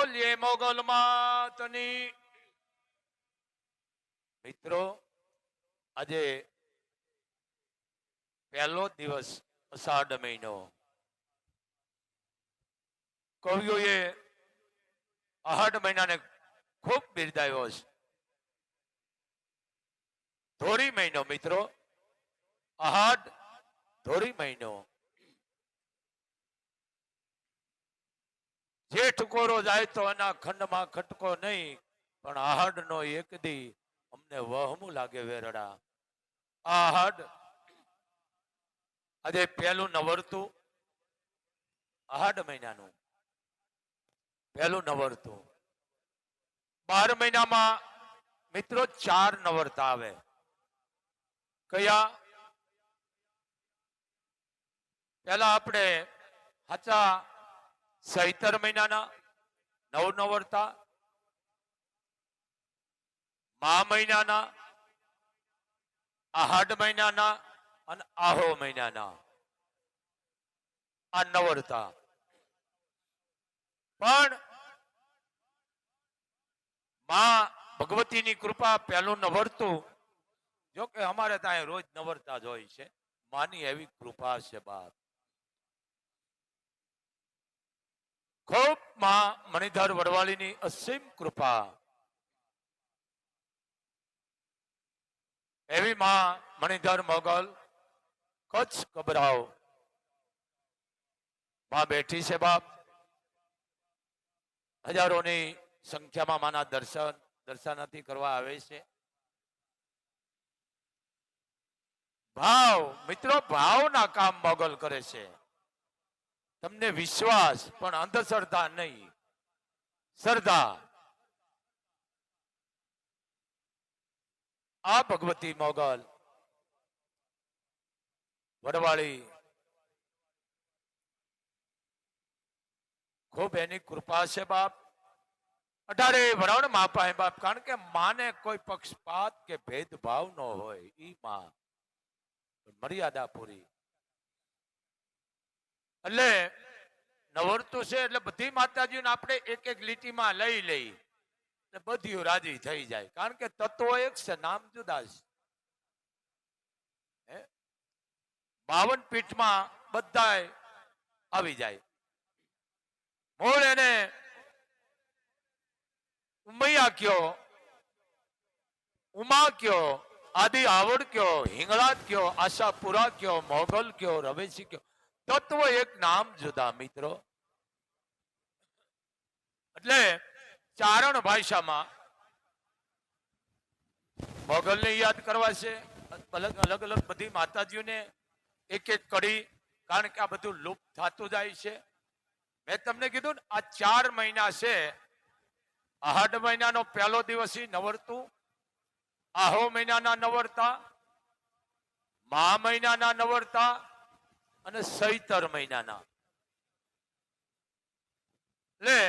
બોલીએ મોગલ માતની. મિત્રો, આજે પહેલો દિવસ અષાઢ મહિનો. કવિઓએ અષાઢ મહિનાને ખૂબ બિરદાવ્યો છે. ધોરી મહિનો મિત્રો, અષાઢ ધોરી મહિનો. જેઠ કોરો જાય તો એના ખંડમાં ખટકો નહીં, પણ આહાડ નો એક દી અમને વહમું લાગે વેરડા. આહાડ આજે પહેલું નવરતું, આહાડ મહિનાનું પહેલું નવરતું. 12 મહિનામાં મિત્રો 4 નવરતા આવે. કયા? પેલા આપણે સાચા સૈતર મહિનાના 9 નવરતા, મા મહિનાના, આહાડ મહિનાના અને આહો મહિનાના આ નવરતા. પણ માં ભગવતીની કૃપા પહેલું નવરતું, જો કે અમારે ત્યાં રોજ નવરતા જ હોય છે. માની એવી કૃપા છે બાપ. ખૂબ માં મણિધર વડવાળીની અસીમ કૃપા. એવી માં મણિધર મોગલ કચ્છ કબરાવ માં બેઠી છે બાપ. હજારોની સંખ્યામાં માના દર્શનાર્થી કરવા આવે છે. ભાવ મિત્રો, ભાવના કામ મોગલ કરે છે. તમને વિશ્વાસ, પણ અંધશ્રદ્ધા નહીં, શ્રદ્ધા. આ ભગવતી મોગલ વડવાળી ખૂબ એની કૃપા છે બાપ. 18 વરણ માં પાય બાપ. કારણ કે માને કોઈ પક્ષપાત કે ભેદભાવ ન હોય. ઈ માં મર્યાદા પૂરી. એટલે નવરતું છે એટલે બધી માતાજીઓને આપણે એક એક લીટીમાં લઈ લઈ બધી રાજી થઈ જાય. કારણ કે તત્વો એક છે, નામ જુદા છે. 52 પીઠમાં બધા આવી જાય. મૂળ એને ઉમૈયા કયો, ઉમા કયો, આદિ આવડ કયો, હિંગળાજ કયો, આશાપુરા કયો, મોગલ કયો, રવેશી કયો, તત્વ એક, નામ જુદા મિત્રો. એટલે ચારણ ભાષામાં મોગલને યાદ કરવા છે. અલગ અલગ બધી માતાજીઓને એક એક કડી. કારણ કે આ બધું લુપ્ત થતું જાય છે. મેં તમને કીધું ને, આ 4 મહિના છે. આહાડ મહિનાનો પહેલો દિવસ નવરતું, આહો મહિનાના નવરતા, મા મહિનાના નવરતા અને સૈતર મહિનાના. એટલે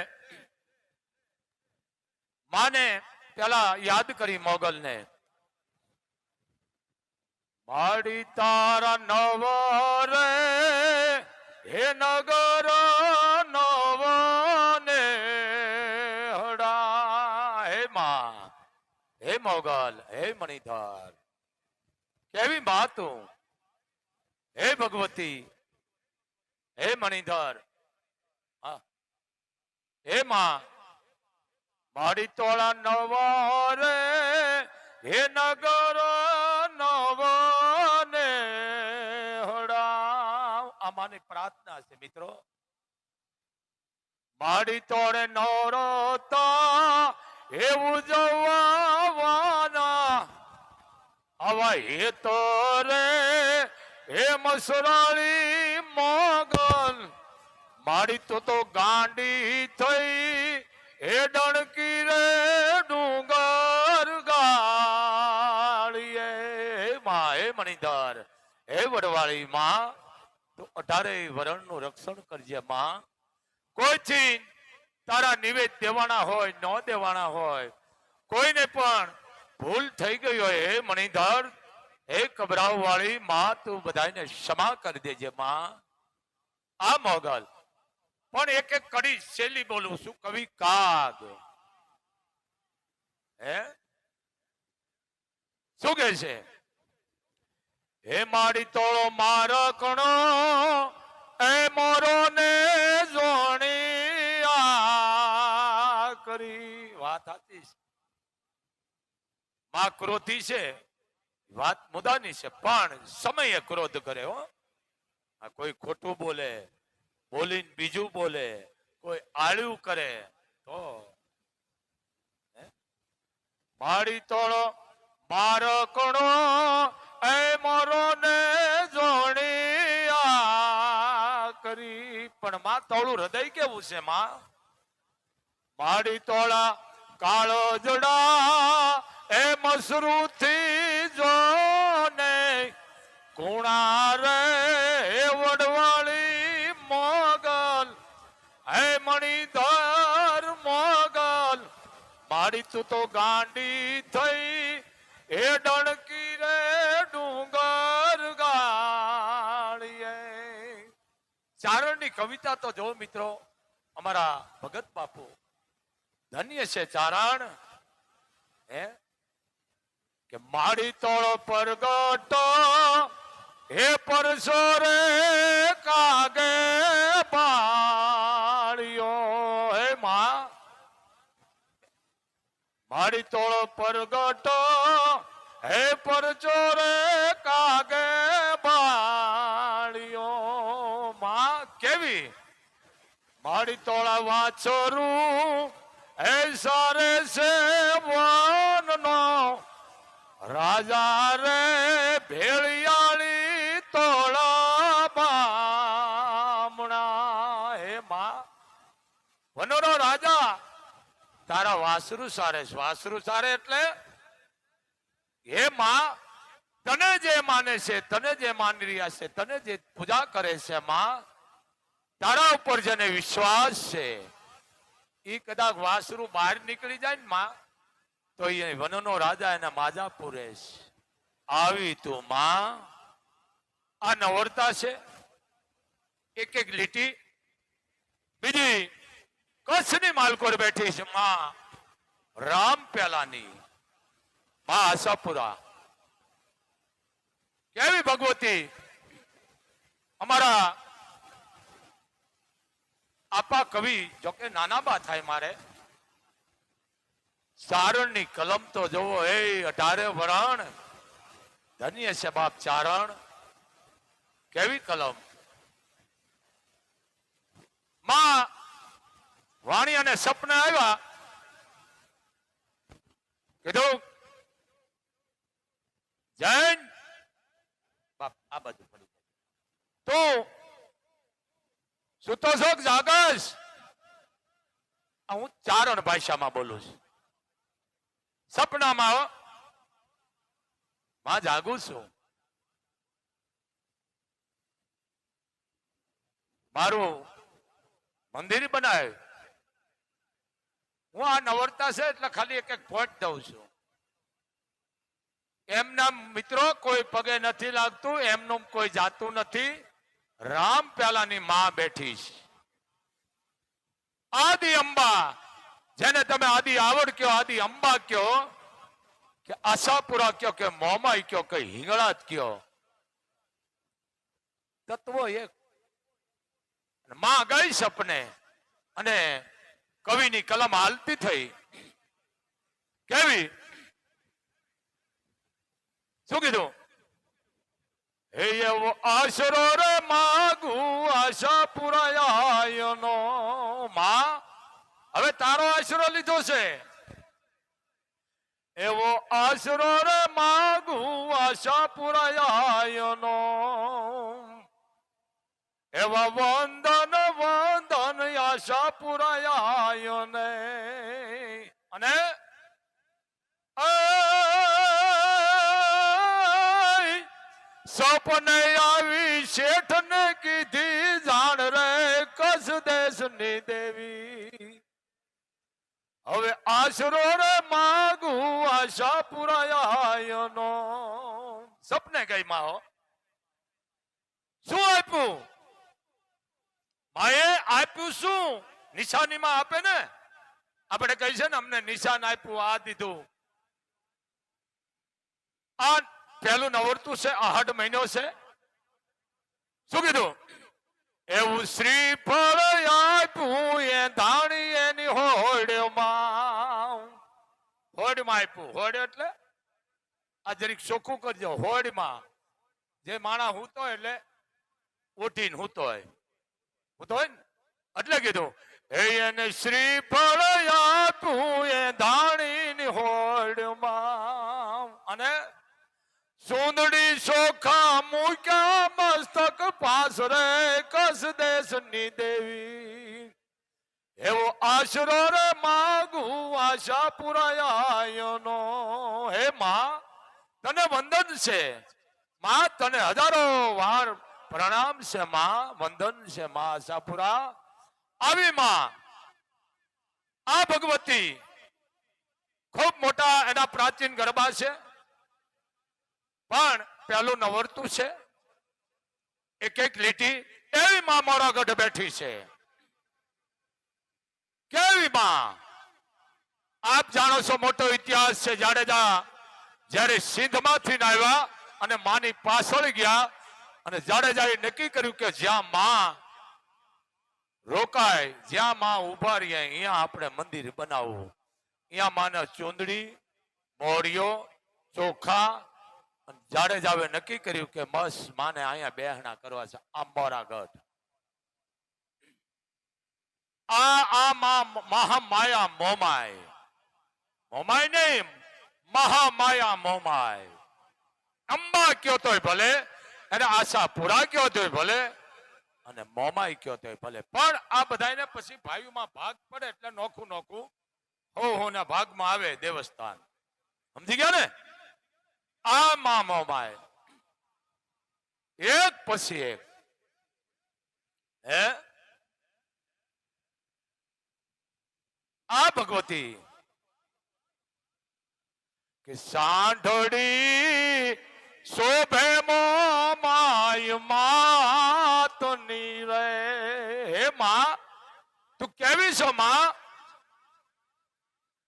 માને પેલા યાદ કરી મોગલને. માડી તારા નવ રે હે નગર નવ ને હડા. હે માં, હે મોગલ, હે મણિધર, કેવી માં તું. હે ભગવતી, હે મણિધર, હે માં. મારી તોળા નવ રે હે નગર નવ ને હડા. આ માની પ્રાર્થના છે મિત્રો. મારી તોડે નવરતા એવું જવાના આવા હે તો રે હે મસરાળી મોગલ. મારી તો ગાંડી થઈ હે ડણકી રે ડુંગર ગાળીએ. હે માં, હે મણિધર, હે વડવાળી માં, તો 18 વરણનું રક્ષણ કરજે માં. કોઈથી તારા નિવેદ દેવાના હોય, ન દેવાના હોય, કોઈને પણ ભૂલ થઈ ગઈ હોય, હે મણિધર, હે કબરાવ વાળી માં, તું બધાને ક્ષમા કરી દેજે માં. આ મોગલ પણ એક એક કડી શૈલી બોલું છું. કવિ કાગ હે શું કે છે? હે મારી તોળો મારકણો એ મોરો ને જોણી આ કરી. વાત સાચી છે. માં ક્રોધી છે, વાત મુદાની છે, પણ સમયે ક્રોધ કરે. હો, આ કોઈ ખોટું બોલે, બોલીને બીજું બોલે, કોઈ આળ્યું કરે તો મારી તોળો મારકણો એ મોરો ને જોણી આ કરી. પણ માં તોળું હૃદય કેવું છે? માં મારી તોળા કાળો જડા એ મસરૂથી જોને કુણા રે વડવાળી મોગલ હે મણિધર મોગલ. મારી તું તો ગાંડી થઈ એ ડણકી રે ડુંગર ગાળીએ. ચારણની કવિતા તો જો મિત્રો, અમારા ભગત બાપુ ધન્ય છે ચારણ. હે કે મારી તોળ પરગટો હે પરસો રે કાગે બાળ્યો. હે માં મારી તોળ પરગટો હે પરચો રે કાગે બાળ્યો. માં કેવી મારી તોળા વાછરું એ સારે છે વનનો રાજા રે ભેળિયાળી તોળા બામણા. હે માં વનોનો રાજા તારા વાસરુ સારે છે. વાસરુ સારે એટલે હે માં તને જે માને છે, તને જે માની રહ્યા છે, તને જે પૂજા કરે છે, માં તારા ઉપર જેને વિશ્વાસ છે એ કદાચ વાસરુ બહાર નીકળી જાય ને માં તો એ વનનો રાજા એના માજા પૂરે છે. આવી તું માં આ નવરતા છે. એક એક લીટી બીજી કચ્છની માલકોર બેઠી છે. માં રામ પેલાની માં આશાપુરા કેવી ભગવતી. અમારા આપા કવિ જોકે નાના બા થાય મારે, ચારણની કલમ તો જોવો. એ 18 વરણ ધન્ય છે બાપ ચારણ. કેવી કલમ. માં વાણી અને સપને આવ્યા, કીધું જૈન બાપ આ બાજુ પડી તું સુતો શોક જાગસ. હું ચારણ ભાષામાં બોલું છું. સપનામાં માં જાગું છું. મારું મંદિર બનાવ્યું. હું આ નવરતા છે એટલે ખાલી એક એક પોઈન્ટ દઉં છું. એમના મિત્રો કોઈ પગે નથી લાગતું, એમનું કોઈ જાતું નથી. રામ પ્યાલાની માં બેઠી છે. આદિ અંબા, જેને તમે આદિ આવડ કયો, આદિ અંબા કયો, કે આશાપુરા કયો, કે મોમાઈ કયો, કે હિંગળાત કયો, તત્વો એક. માં ગઈ સપને અને કવિની કલમ હાલતી થઈ. કેવી શું કીધું? હે એવો આશરો રે માગુ આશા પુરાયાનો. માં હવે તારો આશરો લીધો છે. એવો આશરો રે માગુ આશા પુરાયાનો. એવા વંદન વંદન આશા પુરાયાને. અને સપને આવી શેઠ ને કીધી જાણ રે કસ દેશની દેવી. હવે આશરો રે માગુ આશા પુરાયાનો. સપને ગઈ માં શું આપ્યું? માએ આપ્યું શું? નિશાનીમાં આપે ને. આપણે કહી છે ને અમને નિશાન આપ્યું, આ દીધું. આ પહેલું નવરતું છે, આહડ મહિનો છે. શું કીધું? એવું શ્રીફળ આપ્યું એ ધાણી એની હોડમાં. હોડમાં આપ્યું. હોડ એટલે આ જરીક ચોખ્ખું કરજો. હોડમાં જે માણા હૂતો એટલે ઉઠીને હૂતો હોય ને એટલે કીધું એને શ્રીફળ આપ્યું એ ધાણીની હોડમાં. અને સુંદડી ચોખા મૂક્યા મસ્તક પાસરે કસ દેશની દેવી. એવો આશરો રે માગું આશા પુરાયાનો. હે માં તને વંદન છે. માં તને હજારો વાર પ્રણામ છે. માં વંદન છે. માં આશાપુરા આવી માં આ ભગવતી ખૂબ મોટા એના પ્રાચીન ગરબા છે. પણ પેલું નવરતું છે. એક એક લીટી એવી માં મોરા ગઢ બેઠી છે. કેવી માં? આપ જાણો છો મોટો ઇતિહાસ છે. જાડેજા જયારે સિંધમાંથી આવ્યા અને માની પાછળ ગયા અને જાડેજાએ નક્કી કર્યું કે જ્યાં માં રોકાય, જ્યાં માં ઉભા રહીએ અહીંયા આપણે મંદિર બનાવવું. અહીંયા માના ચૂંદડી, મોરિયો, ચોખા. જાડેજાએ નક્કી કર્યું કે બસ માને અહીંયા બેહણા કરવા છે. આ મોરાગઢ આ મહામાયા મોમાય. મોમાય નહીં, મહામાયા મોમાય. અંબા કયો તોય ભલે, એને આશાપુરા કયો તોય ભલે, અને મોમાય કયો તોય ભલે. પણ આ બધાને પછી ભાઈઓમાં ભાગ પડે એટલે નોખું નોખું હો ના ભાગમાં આવે દેવસ્થાન. સમજી ગયા ને? આ માં મોમાય એક પછી એક. હે આ ભગવતી કે સાંઢળી શોભે મોમાય માતની રે. હે માં તું કેવી છો માં?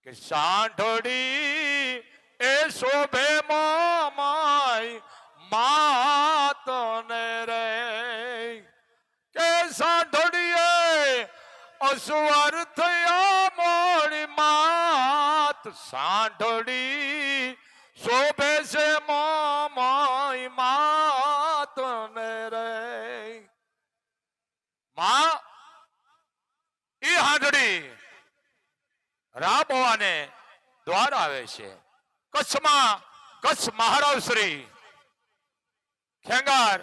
કે સાંઢળી એ શોભે મોમાય માતને રે. કે સાંઢળીએ અસવાર થયા મોડી માત. સાંઢળી શોભે છે મોમાય માતને રે. માં ઈ હાંડળી રાબોવાને દ્વાર આવે છે. કચ્છમાં કચ્છ મહારાવ શ્રી ખેંગાર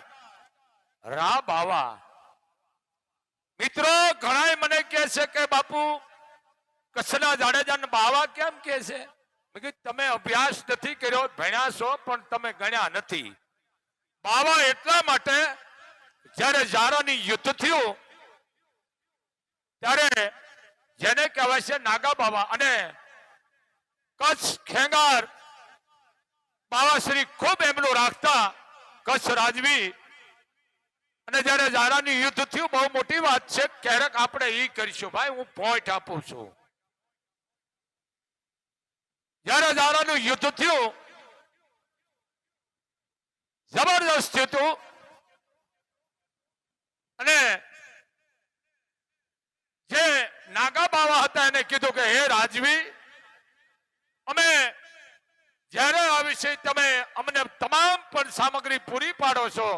રા બાવા. મિત્રો ઘણા મને કહે છે કે બાપુ કચ્છના જાડેજા બાવા કેમ કે છે? મેં કીધું તમે અભ્યાસ નથી કર્યો, ભણ્યા છો પણ તમે ગણ્યા નથી. બાવા એટલા માટે જયારે જારાની યુદ્ધ થયું ત્યારે જેને કહેવાય છે નાગા બાવા અને કચ્છ ખેંગાર બાવાશ્રી ખૂબ એમનું રાખતા કચ્છ રાજવી. અને જયારે જારાની યુદ્ધ થયું બહુ મોટી વાત છે. ક્યારેક આપણે ઈ કરીશું ભાઈ, હું પોઈન્ટ આપું છું. જયારે જારાનું યુદ્ધ થયું જબરદસ્ત હતું અને જે નાગા બાવા હતા એને કીધું કે હે રાજવી, અમે જ્યારે આ વિશે તમે અમને તમામ પણ સામગ્રી પૂરી પાડો છો,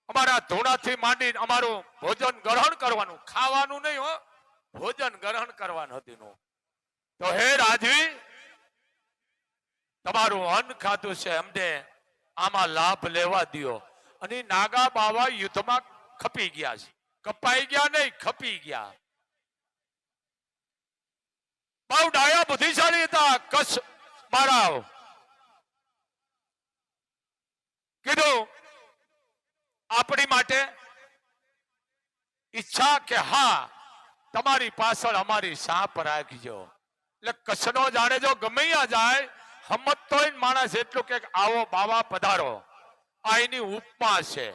અમારા ધોળાથી માંડીને અમારું ભોજન ગ્રહણ કરવાનું, ખાવાનું નહીં હો, ભોજન ગ્રહણ કરવાનું હતું. તો હે રાજવી, તમારું અન્ન ખાધું છે, અમને આમાં લાભ લેવા દો. અને નાગા બાવા યુદ્ધમાં ખપી ગયા છે. કપાઈ ગયા નહીં, ખપી ગયા. બહુ ડાયા બુદ્ધિશાળી હતા કચ્છ મહારાવ. કીધું આપણી માટે ઈચ્છા કે હા તમારી પાછળ અમારી સાપ રાખજો. એટલે કચ્છનો જાડેજો ગમે ત્યાં જાય હમત હોય માણસ એટલું કે આવો બાવા પધારો. આ એની ઉપમા છે.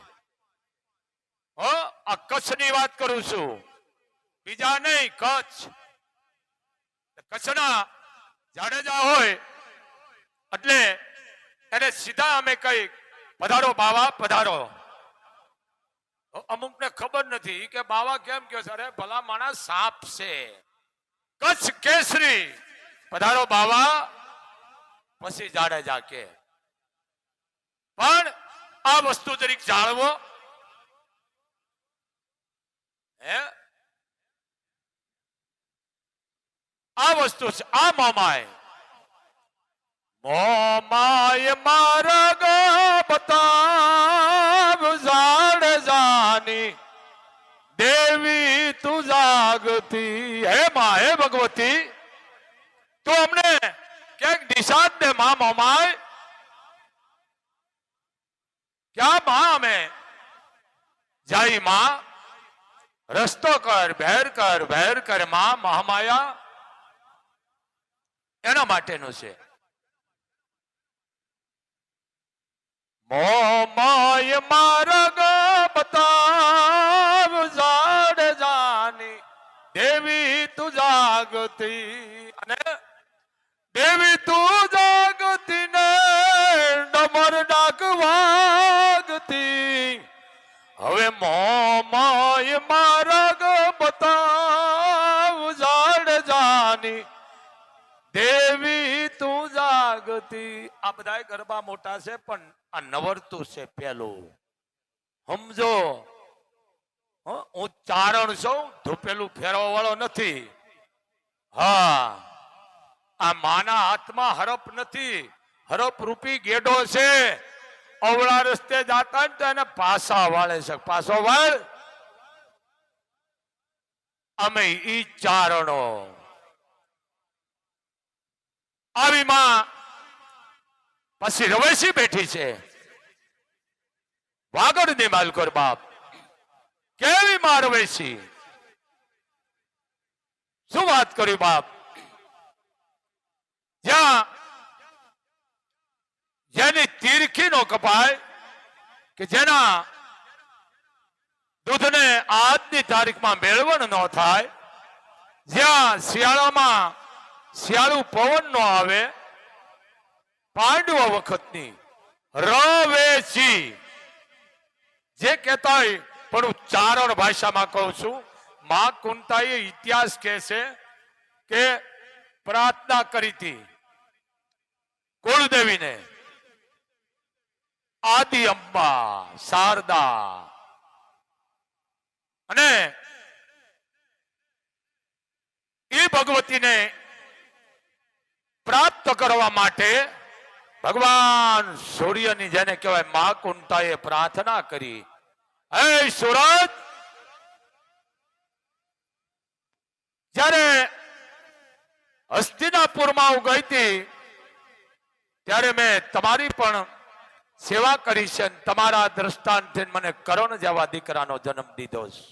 આ કચ્છની વાત કરું છું, બીજા નહીં, કચ્છ. કચ્છના જાડેજા હોય એટલે એને સીધા અમે કઈ પધારો બાવા પધારો. અમુક ને ખબર નથી કે બાવા કેમ કહે છે. અરે ભલા માણસ સાપ છે. કચ્છ કેસરી પધારો બાવા, પછી જાડેજા કે. પણ આ વસ્તુ જરીક જાણવો. હે આ વસ્તુ છે. આ મોમાય માર્ગ બતાવ જાડેજાની દેવી તું જાગતી. હે માં, હે ભગવતી, તું અમને ક્યાંક દિશા દે માં. મોમાય ક્યાં માં અમે જાય માં? રસ્તો કર, ભેર કર માં. મહામાયા એના માટેનું છે. મોમાય માર્ગ બતાવ જાડેજાની દેવી તું જાગતી. અને દેવી તું જાગતી ને ડમર ડાક વાગતી. હવે મોમાય માર્ગ બતાવ જાડેજાની દેવી તું જાગતી. આ બધા ગરબા મોટા છે, પણ આ નવરતું છે પેલું. સમજો, હું ચારણ છું, ધૂપેલું ફેરવા વાળો નથી. હા, આ માના હાથમાં હરપ નથી, હરપ રૂપી ગેડો છે. અવળા રસ્તે જાતા ને તો એને પાસા વાળે છે. પાસો વાળ અમે ઈ ચારણો. આવી માં પછી રવેશી બેઠી છે, વાગડ ની માલકોર બાપ. કેવી માં રવેશી, શું વાત કરી બાપ. જ્યાં જેની તીરખી નો કપાય, કે જેના દૂધને આજની તારીખમાં મેળવણ ન થાય, જ્યાં શિયાળામાં શિયાળુ પવન નો આવે, પાંડવો વખતની રવેશી જે કહેતા હોય, પણ હું ચારણ ભાષામાં કહું છું. માં કુંતાએ ઇતિહાસ કહે છે કે પ્રાર્થના કરી હતી કુળદેવીને, આદિ અંબા શારદા, અને એ ભગવતીને પ્રાપ્ત કરવા માટે ભગવાન સૂર્યની જેને કહેવાય મા કુંતાએ પ્રાર્થના કરી. હે સુરત, જ્યારે હસ્તિનાપુરમાં હું ગઈ હતી ત્યારે મેં તમારી પણ સેવા કરી છે. તમારા દ્રષ્ટાંતથી મને કરણ જેવા દીકરાનો જન્મ દીધો છે.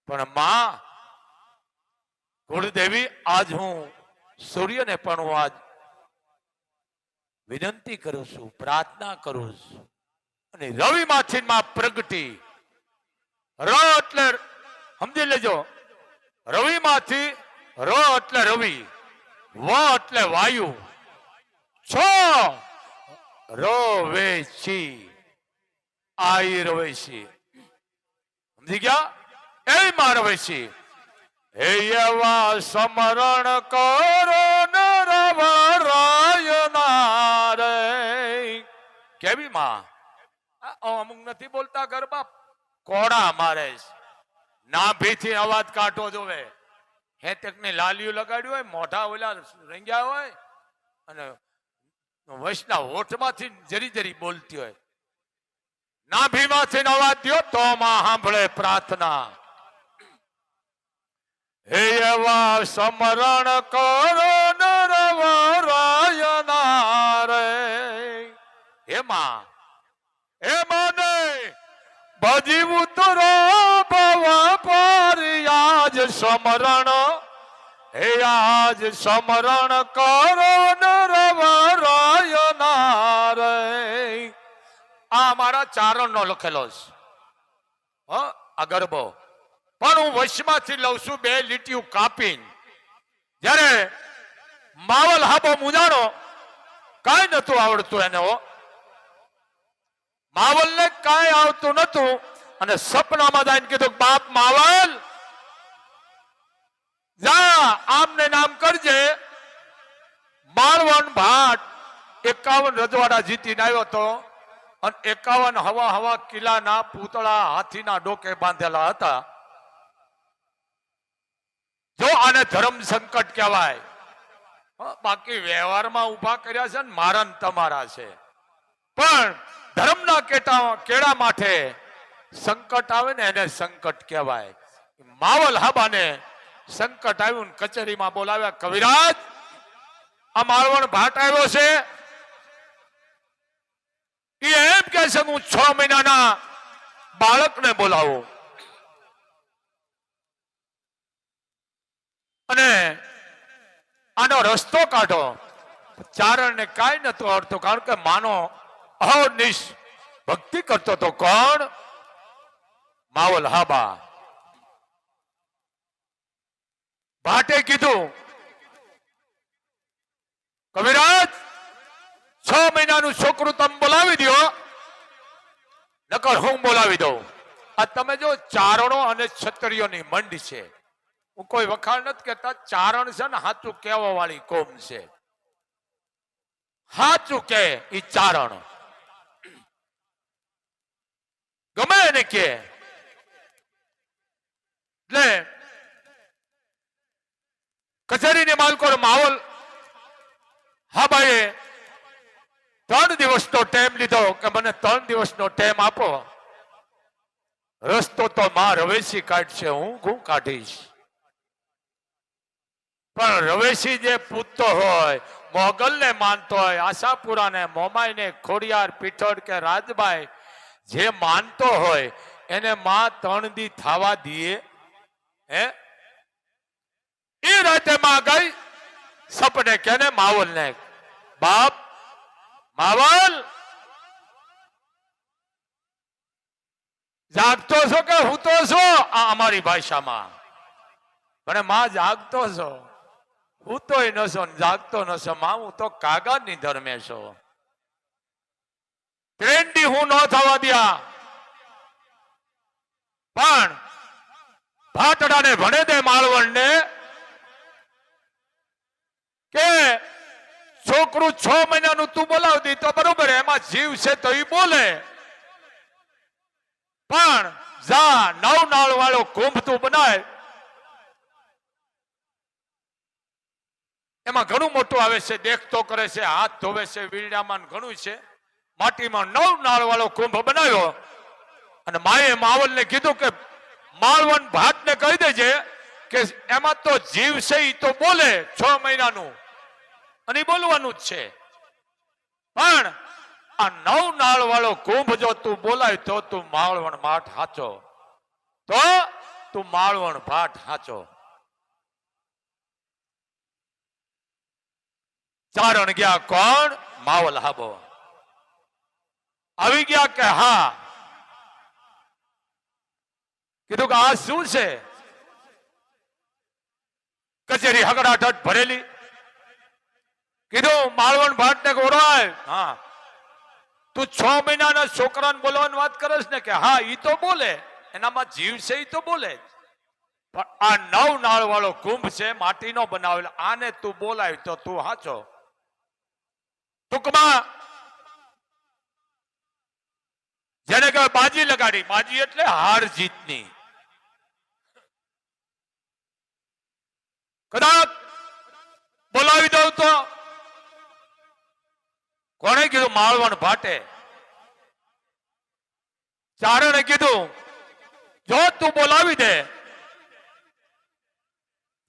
પણ માં કુળદેવી, આજ હું સૂર્યને પણ હું આજ વિનંતી કરું છું, પ્રાર્થના કરું છું. અને રવિ માંથી માં પ્રગટી. ર એટલે સમજી લેજો, રવિ માંથી ર એટલે રવિ, વ એટલે વાયુ, છો રવેશી, આઈ રવેશી. સમજી ગયા? એ માં રવેશી. હે એવા સ્મરણ કરો નરવરાયના રે. કેવી માં? અમુક નથી બોલતા ગરબા, કોડા મારે. નાભીથી અવાજ કાઢો જોવે. હેતકની લાલીઓ લગાડ્યું હોય, મોઢા ઓલા રંગ્યા હોય, અને વૈષ્ણવ હોઠમાંથી જરી જરી બોલતી હોય. નાભીમાંથી અવાજ દો તો માં સાંભળે પ્રાર્થના. હે એવા સ્મરણ કરો નરવરાયના રે. હે માં, હે મને ભજીવું તરો ભવ પરિયાજ સ્મરણ. હે આજ સ્મરણ કરો નરવરાયના રે. આ મારા ચારણ નો લખેલો છે. આ ગરબો પણ હું વશમાંથી લઉં છું 2 લીટીઓ કાપીને. જ્યારે માવલ હાબો મુજાણો કાંઈ નતું આવડતું એને. માવલ ને કાંઈ આવતું નતું અને સપનામાં જઈને કીધું બાપ માવલ જા આમને નામ કરજે. માળવણ ભાટ 51 રજવાડા જીતીને આવ્યો હતો અને 51 હવા કિલ્લાના પૂતળા હાથીના ડોકે બાંધેલા હતા. જો આને ધર્મ સંકટ કહેવાય. બાકી વ્યવહારમાં ઉભા કર્યા છે ને મારા ને તમારા છે, પણ ધર્મના કેળા માટે સંકટ આવે ને એને સંકટ કહેવાય. માવલ હાબાને સંકટ આવ્યું, કચેરીમાં બોલાવ્યા. કવિરાજ, આ માળવણ ભાટ આવ્યો છે, એ એમ કે છે હું 6 મહિનાના બાળકને બોલાવું અને આનો રસ્તો કાઢો. ચારણને કાંઈ નતું આવડતું, કારણ કે માનો અહોનિશ ભક્તિ કરતો તો. કોણ? માવલ હાબા. ભાટે કીધું કવિરાજ 6 મહિનાનું છોકરું તમે બોલાવી દો, નકર હું બોલાવી દઉં. આ તમે જો ચારણો અને ક્ષત્રિયોની મંડી છે. હું કોઈ વખાણ નથી કહેતા, ચારણ છે ને સાચું કહેવા વાળી કોમ છે. સાચું કે ઈ ચારણ ગમે એને કે. એટલે કચેરીની માલકો માવલ હાબાએ 3 દિવસનો ટાઈમ લીધો કે મને 3 દિવસનો ટાઈમ આપો. રસ્તો તો માં રવેશી કાઢશે, હું કાઢીશ. પણ રવેશી જે પૂછતો હોય, મોગલ ને માનતો હોય, આશાપુરા ને, મોમાઈ ને, ખોડિયાર, પીઠોડ કે રાજબાઈ જે માનતો હોય એને માં 3 દી થવા દીએ. હે એ રાતે માં ગઈ સપને કેને માવલ ને, બાપ માવલ જાગતો છો કે હૂતો છો? આ અમારી ભાષામાં. પણ માં જાગતો છો, હૂતોય ન છો, જાગતો ન છો. માં હું તો કાગળની ધર્મે છો. ટ્રેન્ડી હું ન થવા દ્યા. પણ ભાટડાને ભણે દે માળવણ ને કે છોકરું 6 મહિનાનું તું બોલાવી દી તો બરોબર, એમાં જીવ છે તો એ બોલે. પણ જા 9 નાળ વાળો કુંભ તું બનાય, એમાં ઘણું મોટું આવે છે, દેખતો કરે છે, હાથ ધોવે છે, વીરડામાં ઘણું છે. માટીમાં 9 નાળ વાળો કુંભ બનાવ્યો અને માએ માવલ ને કીધું કે માળવણ ભાટ ને કહી દેજે કે એમાં તો જીવ છે ઈ તો બોલે 6 મહિનાનું અને બોલવાનું જ છે. પણ આ 9 નાળ વાળો કુંભ જો તું બોલાય તો તું માળવણ ભાટ હાચો, તો તું માળવણ ભાટ હાચો. ચારણ ગયા. કોણ? માવલ હાબો આવી ગયા કે હા. કીધું કે આ શું છે? કચેરી હકડાટટ ભરેલી. કીધું માળવણ ભાટ ને ઓરાય. હા, તું 6 મહિનાના છોકરાને બોલવાની વાત કરે છે ને? કે હા, ઈ તો બોલે, એનામાં જીવ છે ઈ તો બોલે. પણ આ 9 નાળ વાળો કુંભ છે, માટીનો બનાવેલો, આને તું બોલાય તો તું હાચો. ટૂંકમાં જેને કહેવાય બાજી લગાડી. બાજી એટલે હાર જીતની. કદાચ બોલાવી દઉં તો કોણે કીધું? માળવણ ભાટે. ચારણે કીધું જો તું બોલાવી દે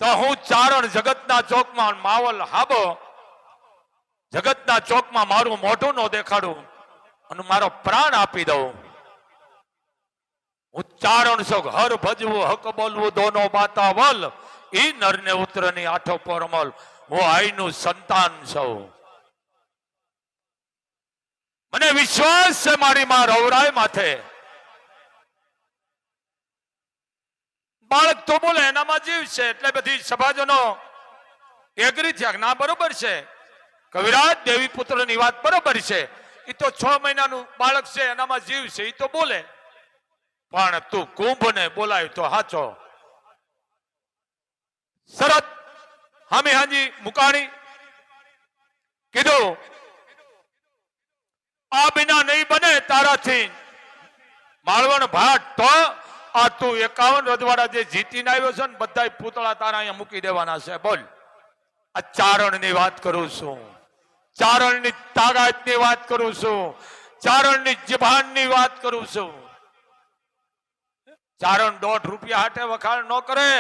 તો હું ચારણ જગતના ચોકમાં, માવલ હાબો જગતના ચોકમાં મારું મોઢું ન દેખાડું અને મારો પ્રાણ આપી દઉં. હું ચારણ છો, હર ભજવું, હક બોલવું, દોનો બાતા વલ, ઈ નરને ઉતરની આઠો પરમલ. હું આઈનું સંતાન છું. મને વિશ્વાસ છે મારી માં રવરાય માથે. બાળક તો બોલે એનામાં જીવ છે. એટલે બધી સભાજનો એગ્રી થયા ના બરોબર છે, કવિરાજ દેવી પુત્ર ની વાત બરોબર છે. એ તો 6 મહિનાનું બાળક છે, એનામાં જીવ છે, એ તો બોલે. પણ તું કુંભ ને બોલાય તો હાચો. શરત હામી હાજી મુકાણી કીધું આ બિના નહીં બને તારાથી માળવણ ભાટ. તો આ તું 51 રજવાડા જે જીતીને આવ્યો છે ને બધા પૂતળા તારા અહીંયા મૂકી દેવાના છે. બોલ. આ ચારણ ની વાત કરું છું, ચારણ ની તાકાત ની વાત કરું છું, ચારણ ની જબાન ની વાત કરું છું. ચારણ 1.5 રૂપિયા હાટે વખાણ ન કરે.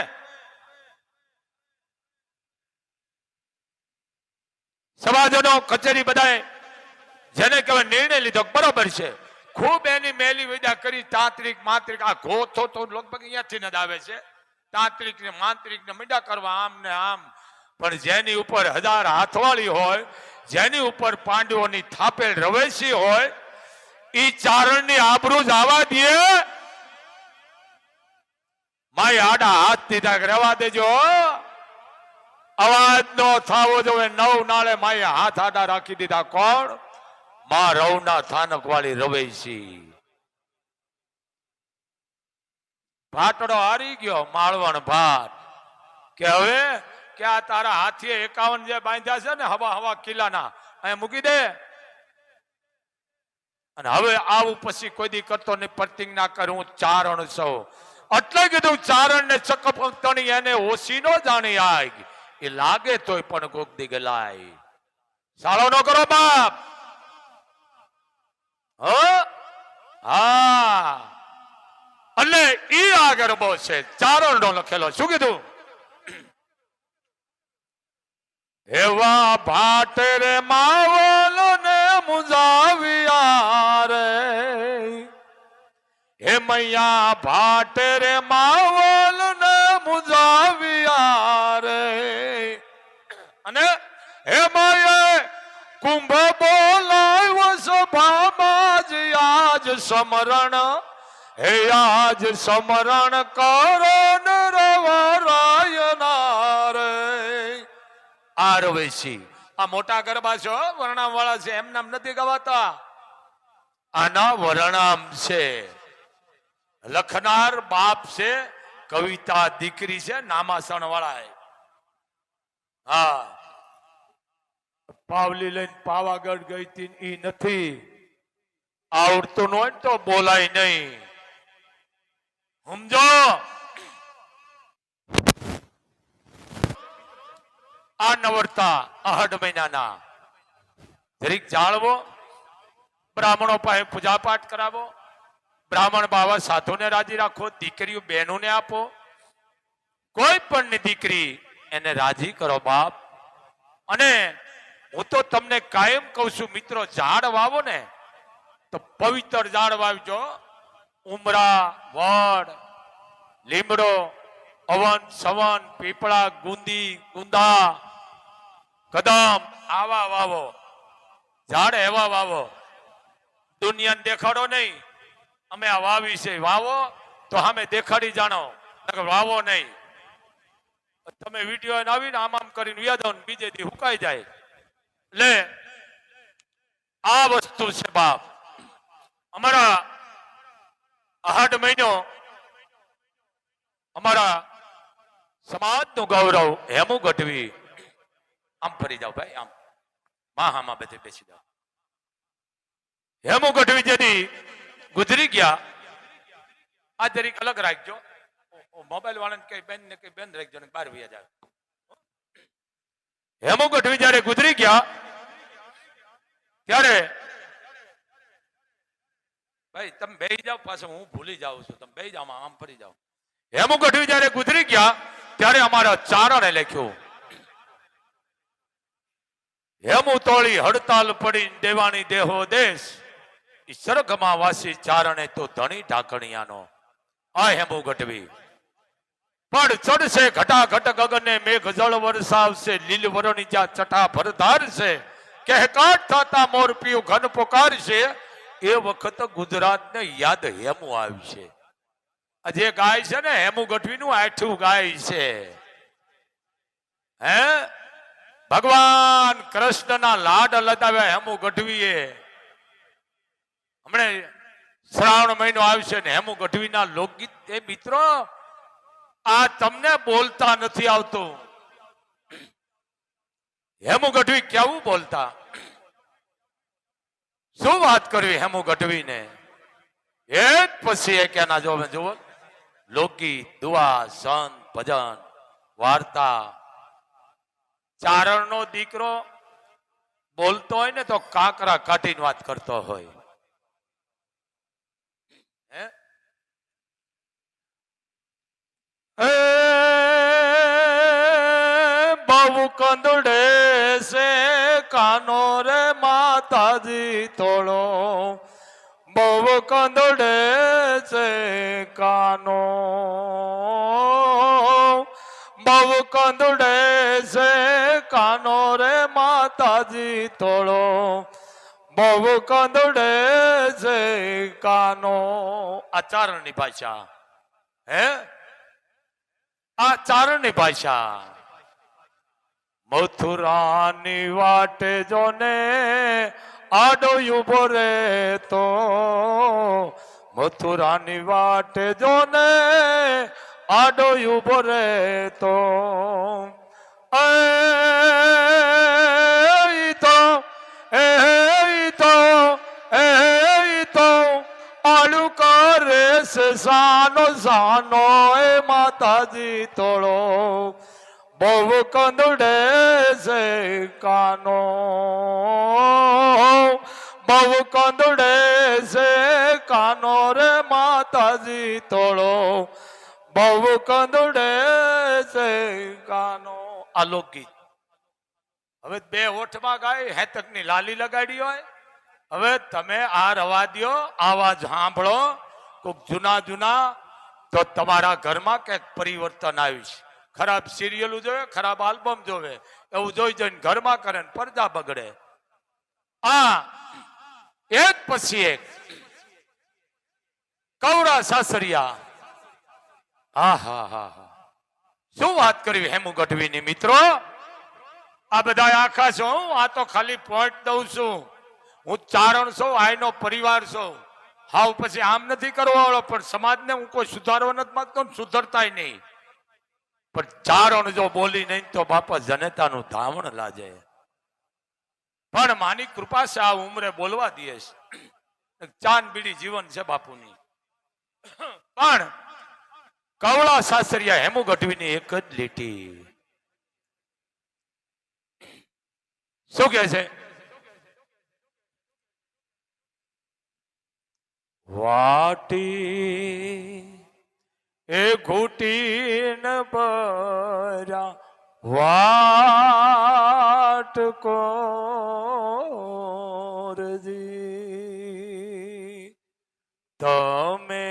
સમાજનો કચેરી બધાએ જેને કહેવાય નિર્ણય લીધો બરોબર છે. ખૂબ એની મેલી વિદા કરી તાંત્રિક માંત્રિક. આ ગોથો તો લગભગ અહીંયાથી જ આવે છે. તાંત્રિક ને માંત્રિક ને મીડા કરવા આમ ને આમ. પણ જેની ઉપર 1000 હાથવાળી હોય, જેની ઉપર પાંડવોની થાપેલ રવેશી હોય, ઈ ચારણની આબરૂ જ આવવા દે. માય આડા હાથ દીધા રહેવા દેજો. અવાજ નો થાવો જોવે. 9 નાળે માએ હાથ આડા રાખી દીધા. કોણ? માં રવના થાનક વાળી રવેશી. ભાટડો હારી ગયો માળવણ ભાટ. કે હવે કે આ તારા હાથીએ 51 જે બાંધ્યા છે ને હવા હવા કિલ્લાના અહીંયા મૂકી દે. અને હવે આવું પછી કોઈ દી કરતો નહીં. પ્રતિજ્ઞા કરું ચારણ સૌ. એટલે કીધું ચારણ ને ચકપ તણી એને ઓછી નો જાણી આય. એ લાગે તોય પણ કોક દી ગલાય. સાળો નો કરો બાપ. હા એટલે ઈ આગળ બહુ છે. ચારણ નો લખેલો. શું કીધું? એવા ભાટ રે માવલ ને મુજાવિયા રે. હે મૈયા ભાટ રે માવલ ને મુજાવિયા રે. અને હે માયે કુંભ બોલાવ્યો સભામાં જ આજ સમરણ. હે આજ સમરણ કરો ને રવરાયના રે. આ રવેશી આ મોટા ગરબા છો, વર્ણામ વાળા છે, એમ નામ નથી ગવાતા. આના વર્ણામ છે. લખનાર બાપ છે, કવિતા દીકરી છે, નામાસણ વાળા. હા પાવલી લઈને પાવાગઢ ગઈ હતી ઈ નથી. આવડતું ન હોય તો બોલાય નહીં. સમજો. આ નવરતા 8 મહિનાના જરીક જાળવો. બ્રાહ્મણો પાસે પૂજા પાઠ કરાવો. બ્રાહ્મણ બાવા સાધુને રાજી રાખો. દીકરીઓ બહેનોને આપો. કોઈ પણ દીકરી એને રાજી કરો બાપ. અને હું તો તમને કાયમ કહું છું મિત્રો, ઝાડ વાવો ને તો પવિત્ર ઝાડ વાવજો. ઉમરા, વડ, લીમડો, અવન, સવન, પીપળા, ગુંદી, ગુંદા, કદમ આવા વાવો. ઝાડ એવા વાવો. દુનિયાને દેખાડો નહીં અમે આ વાવી છે. વાવો તો સામે દેખાડી જાણો, વાવો નહીં. તમે વિડીયો આવીને આમ આમ કરીને વ્યાદો બીજે દી હુકાઈ જાય. એટલે આ વસ્તુ છે બાપ. અમારા 8 મહિનો અમારા સમાજનું ગૌરવ. હેમુ ગઢવી આમ ફરી જાવ ભાઈ, આમ માહામાં બધે બેસી જાવ. હેમુ ગઢવી જેથી ગુજરી ગયા. આ જરીક અલગ રાખજો. મોબાઈલ વાળાને કઈ બેન ને કઈ બેન રાખજો ને 12 જાય. હેમુ ગઢવી જયારે ગુજરી ગયા ત્યારે ભાઈ તમે બેસી જાઓ, પાછું હું ભૂલી જાઉં છું. તમે બેસી જાઓ, આમ ફરી જાઓ. હેમુ ગઢવી જયારે ગુજરી ગયા ત્યારે અમારા ચારણે લખ્યું, હેમુ તોળી હડતાલ પડી દેવાણી દેહો દેશ, સ્વર્ગમાં વાસી ચારણે તો ધણી ઢાકણિયાનો. આ હેમુ ગઢવી પણ ચડશે ઘટાઘટ ગગને મેઘ જળ વરસાવશે, લીલ વરણી જ્યાં ચટા ભરધાર છે, કહેકાટ થતા મોર પીયું ઘન પોકારશે, એ વખત ગુજરાતને યાદ હેમુ આવશે. આ જે ગાય છે ને હેમુ ગઢવીનું 8થું ગાય છે. હે ભગવાન કૃષ્ણના લાડ લદાવ્યા હેમુ ગઢવીએ. હમણે શ્રાવણ મહિનો આવશે ને હેમુ ગઢવીના લોકગીત. એ મિત્રો આ તમને બોલતા નથી આવતું. હેમુ ગઢવી કેવું બોલતા, શું વાત કરવી હેમુ ગઢવીને. એક પછી એક એના જુઓ લોકગીત, દુઆ, સંત, ભજન, વાર્તા. ચારણનો દીકરો બોલતો હોય ને તો કાંકરા કાઢીને વાત કરતો હોય. બહુ કંદડે છે કાનો રે માતાજી તોળો, બહુ કંદડે છે કાનો, બહુ કંદડે છે કાનો રે માતાજી તોળો, બહુ કંદડે છે કાનો. આ ચારણની ભાષા. હે આ ચારણની ભાષા. મથુરાની વાટે જોને આડો ઉભો રે તો, મથુરાની વાટે જોને આડો ઉભો રે તો, એ તો આલુ કરે છે સાનો સાનો એ માતાજી તોળો, બહુ કંદડે છે કાનો, બહુ કંદડે છે કાનો રે માતાજી તોળો, બહુ કંદડે છે કાનો. આ લોકગીત. હવે બે હોઠમાં ગાય હેતકની લાલી લગાડી હોય. હવે તમે આ રવા દ્યો, આવાજ સાંભળો કોક જૂના જૂના, તો તમારા ઘરમાં કંઈક પરિવર્તન આવીશ. ખરાબ સિરિયલો જોવે, ખરાબ આલ્બમ જોવે, એવું જોઈ જોઈને ઘરમાં કરે ને પડદા બગડે. આ એક પછી એક કૌરા સાસરિયા. હા હા હા હા, શું વાત કરવી હેમુ ગઢવીની મિત્રો. આ બધા આખા છો, આ તો ખાલી પોઈન્ટ દઉં છું. હું ચારણ છું, આઈનો પરિવાર છું. હાવ પછી આમ નથી કરવા વાળો, પણ સમાજને હું કોઈ સુધારવા નથી માંગતો, સુધરતાય નહીં. પણ ચારણ જો બોલી નહીં તો બાપા જનતાનું ધાવણ લાજે. પણ માની કૃપા છે આ ઉંમરે બોલવા દે. ચાંદ બીડી જીવન છે બાપુની. પણ કવળા સાસરિયા હેમુ ગઢવીની એક જ લીટી. શું કે છે? વાટી એ ઘૂટીન પરા વાટ કોરજી, તમે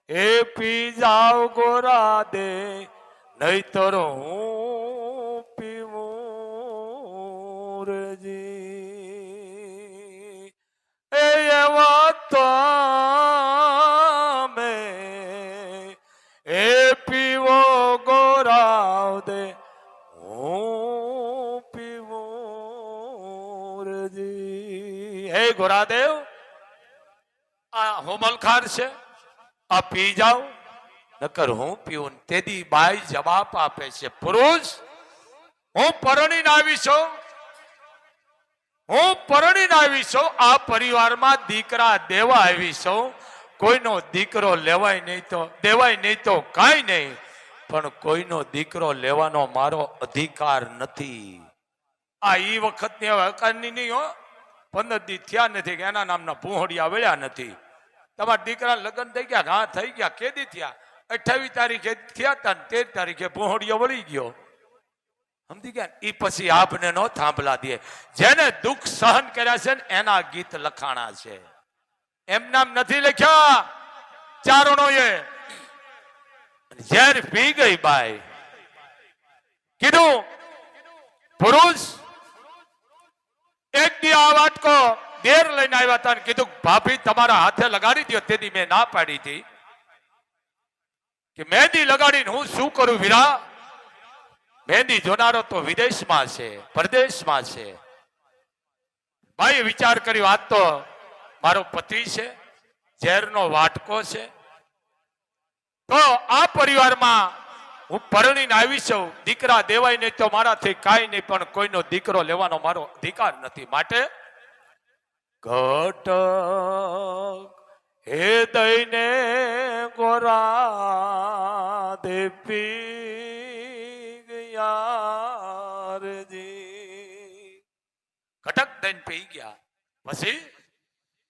એ પી જાઓ ગોરા દે, નહીતર હું પીવું રજી. એ એવા તમે એ પીવો ગોરાવ દે, હું પીવું રજી. હે ગોરાદેવ, આ હોમલખાર છે, આ પી જાઓ નકર હું પીવું. તેદી બાઈ જવાબ આપે છે, પુરુષ હું પરણીને આવી છું, હું પરણીને આવી છું. આ પરિવારમાં દીકરા દેવા આવી છું. કોઈનો દીકરો લેવાય નહીં તો દેવાય નહીં તો કાંઈ નહીં, પણ કોઈનો દીકરો લેવાનો મારો અધિકાર નથી. આ ઈ વખતની હકારની નહીં હો. 15 દી થયા નથી કે એના નામના પૂંહડિયા વળ્યા નથી. તમારા દીકરા લગ્ન થઈ ગયા, હા થઈ ગયા, કેદી થયા? 28 તારીખે થયા હતા ને 13 તારીખે પૂંહડિયો વળી ગયો. સમજી ગયા? એ પછી આપને નો થાંભલા દે. જેને દુઃખ સહન કર્યા છે ને એના ગીત લખાણા છે, એમ નામ નથી લખ્યા ચારણોએ. ઝેર પી ગઈ બાઈ, કીધું પુરુષ એક દી આ વાટકો દેર લઈને આવ્યા હતા ને કીધું ભાભી તમારા હાથે લગાડી દો. તેથી મેં ના પાડી હતી. કે મહેંદી લગાડીને હું શું કરું વીરા? મહેંદી જોનારો તો વિદેશમાં છે, પરદેશમાં છે. ભાઈ વિચાર કર્યો, આ તો મારો પતિ છે, ઝેરનો વાટકો છે. તો આ પરિવારમાં હું પરણીને આવી છું, દીકરા દેવાય નહીં તો મારાથી કાંઈ નહીં, પણ કોઈનો દીકરો લેવાનો મારો અધિકાર નથી. માટે ઘટક હે દઈને ગોરા દે પી ગયા જી. ઘટક દઈને પી ગયા. પછી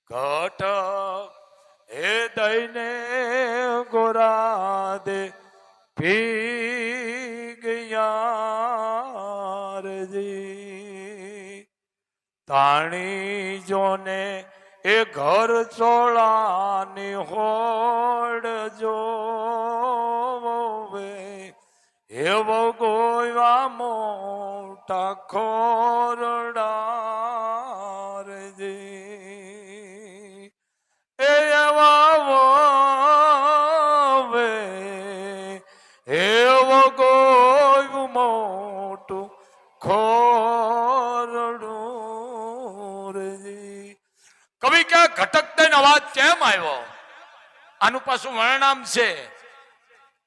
ઘટક હે દઈને ગોરા દે પી ગયા જી. તાણી જોને એ ઘર ચોળાની હોડ જોવે, એવો ગોયવા મોટા ખોરડા જી. એવા વોવે એવો ગોયું મોટું ખોરડું જી. કવિ કે ઘટક દઈને અવાજ કેમ આવ્યો? આનું પાછું વર્ણનામ છે.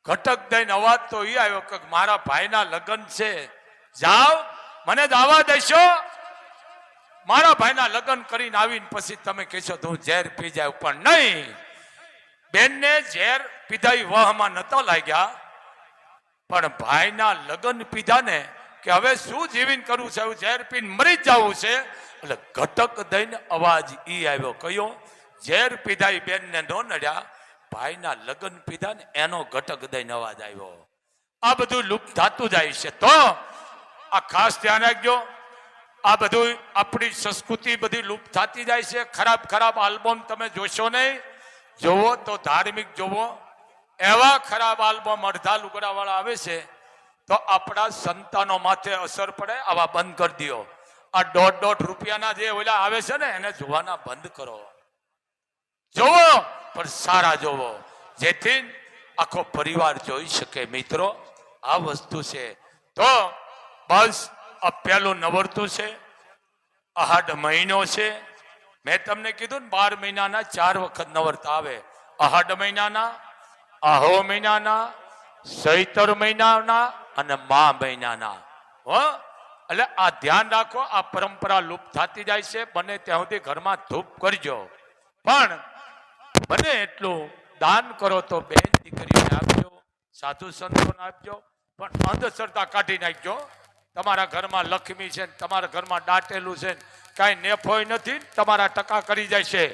ઘટક દઈને અવાજ તો એ આવ્યો કે મારા ભાઈના લગ્ન છે, જાઓ મને દાવા દેશો? મારા ભાઈના લગ્ન કરીને આવીને પછી તમે કહેશો તો હું ઝેર પી જાય. પણ નહીં, બેનને ઝેર પીધા વહમાં નતા લાગ્યા, પણ ભાઈના લગ્ન પીધા ને કે હવે શું જીવીને કરવું છે, ઝેર પીને મરી જ જવું છે. એટલે ઘટક દઈને અવાજ ઈ આવ્યો. કયો? ઝેર પીધા બેનને નો નડ્યા, ભાઈના લગ્ન પીધા ને એનો ઘટક દઈને અવાજ આવ્યો. આ બધું લુપ્ત થતું જાય છે. તો આ ખાસ ધ્યાન રાખજો. આ બધું આપણી સંસ્કૃતિ બધી લુપ્ત થતી જાય છે. ખરાબ ખરાબ આલ્બમ તમે જોશો નહીં, જોવો તો ધાર્મિક જોવો. એવા ખરાબ આલ્બમ અડધા લુગડાવાળા આવે છે તો આપણા સંતાનો માથે અસર પડે. આવા બંધ કરી દો. આ $1.5 રૂપિયાના જે ઓલા આવે છે ને એને જોવાના બંધ કરો. જોવો પણ સારા જોવો, જેથી આખો પરિવાર જોઈ શકે. મિત્રો આ વસ્તુ છે. તો બસ આ પહેલું નવરતું છે, અહાડ મહિનો છે. મેં તમને કીધું ને 12 મહિનાના 4 વખત નવરતા આવે. અહાડ મહિનાના, આહો મહિનાના, ચૈતર મહિનાના અને મા મહિનાના. એટલે આ ધ્યાન રાખો. આ પરંપરા લુપ્ત થતી જાય છે. બને ત્યાં સુધી ઘરમાં ધૂપ કરજો, પણ બને એટલું દાન કરો તો બેન દીકરીઓને આપજો, સાધુ સંતોને આપજો, પણ અંધશ્રદ્ધા કાઢી નાખજો. તમારા ઘરમાં લક્ષ્મી છે, તમારા ઘરમાં દાટેલું છે, કાંઈ નેફોય નથી, તમારા ટકા કરી જાય છે.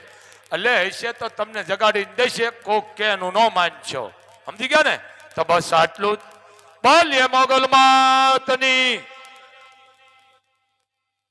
એટલે હશે તો તમને જગાડી દેશે, કોક કે એનું ન માનશો. સમજી ગયા ને? તો બસ આટલું જ. બોલીએ મોગલ માતની.